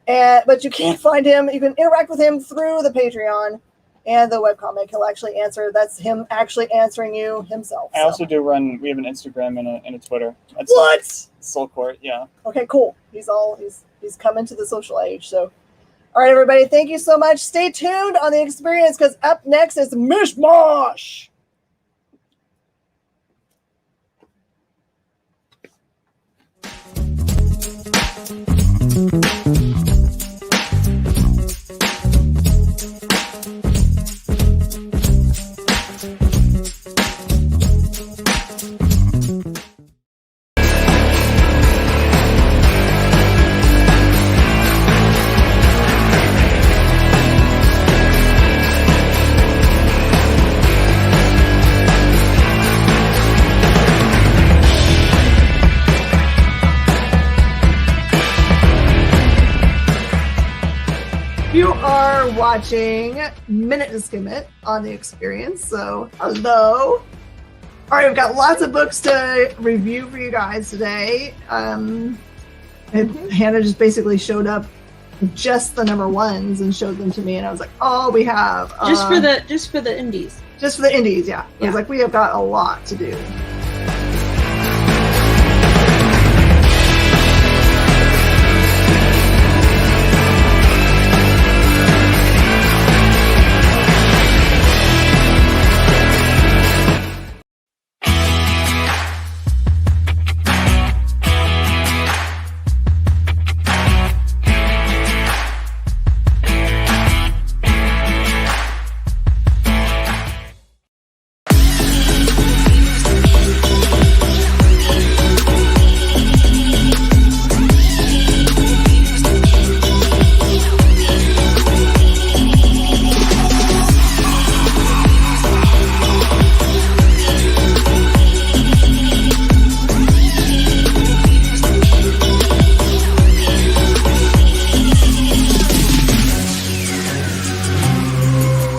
But you can find him. You can interact with him through the Patreon and the webcomic. He'll actually answer. That's him actually answering you himself. I also do we have an Instagram and a Twitter. That's what? Soulcourt, yeah. Okay, cool. He's coming to the social age. So, all right, everybody, thank you so much. Stay tuned on the experience, because up next is Mishmash. watching Minute to Skim It on the Experience. So, hello. All right, we've got lots of books to review for you guys today. And Hannah just basically showed up with just the number ones and showed them to me, and I was like, "Oh, we have just for the indies." Just for the indies, yeah. I Yeah. was like, we have got a lot to do.